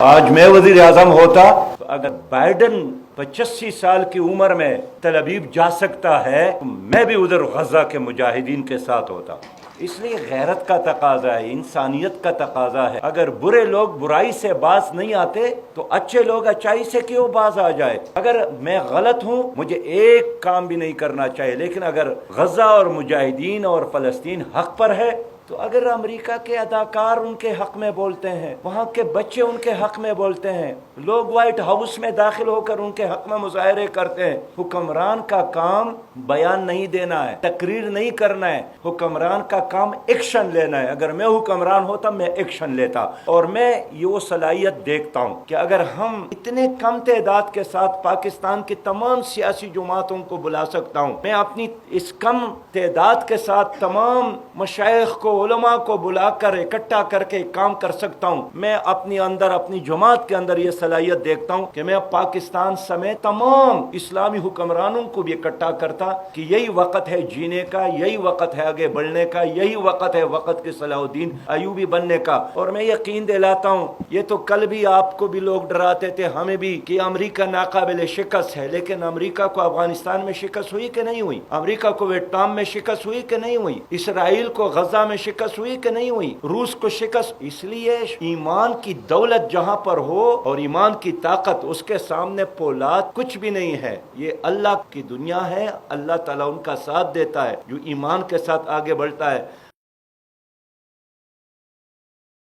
آج میں وزیر اعظم ہوتا تو اگر بائیڈن 85 سال کی عمر میں تل ابیب جا سکتا ہے تو میں بھی ادھر غزہ کے مجاہدین کے ساتھ ہوتا۔ اس لیے غیرت کا تقاضا ہے، انسانیت کا تقاضا ہے۔ اگر برے لوگ برائی سے باز نہیں آتے تو اچھے لوگ اچائی سے کیوں باز آ جائے؟ اگر میں غلط ہوں مجھے ایک کام بھی نہیں کرنا چاہیے، لیکن اگر غزہ اور مجاہدین اور فلسطین حق پر ہے تو اگر امریکہ کے اداکار ان کے حق میں بولتے ہیں، وہاں کے بچے ان کے حق میں بولتے ہیں، لوگ وائٹ ہاؤس میں داخل ہو کر ان کے حق میں مظاہرے کرتے ہیں، حکمران کا کام بیان نہیں دینا ہے، تقریر نہیں کرنا ہے، حکمران کا کام ایکشن لینا ہے۔ اگر میں حکمران ہوتا میں ایکشن لیتا، اور میں یہ وہ صلاحیت دیکھتا ہوں کہ اگر ہم اتنے کم تعداد کے ساتھ پاکستان کی تمام سیاسی جماعتوں کو بلا سکتا ہوں، میں اپنی اس کم تعداد کے ساتھ تمام مشائخ کو، علماء کو بلا کر اکٹھا کر کے کام کر سکتا ہوں، میں اپنی جماعت کے اندر یہ صلاحیت دیکھتا ہوں کہ میں پاکستان سمیت تمام اسلامی حکمرانوں کو بھی اکٹھا کرتا کہ یہی وقت ہے جینے کا، یہی وقت ہے آگے بڑھنے کا، یہی وقت ہے وقت کے صلاح الدین ایوبی بننے کا۔ اور میں یقین دلاتا ہوں، یہ تو کل بھی آپ کو بھی لوگ ڈراتے تھے، ہمیں بھی، کہ امریکہ ناقابل شکست ہے، لیکن امریکہ کو افغانستان میں شکست ہوئی کہ نہیں ہوئی؟ امریکہ کو ویتنام میں شکست ہوئی کہ نہیں ہوئی؟ اسرائیل کو غزہ میں شکست ہوئی کہ نہیں ہوئی؟ روس کو شکست؟ اس لیے ایمان کی دولت جہاں پر ہو اور ایمان کی طاقت، اس کے سامنے پولاد کچھ بھی نہیں ہے۔ یہ اللہ کی دنیا ہے، اللہ تعالیٰ ان کا ساتھ دیتا ہے جو ایمان کے ساتھ آگے بڑھتا ہے۔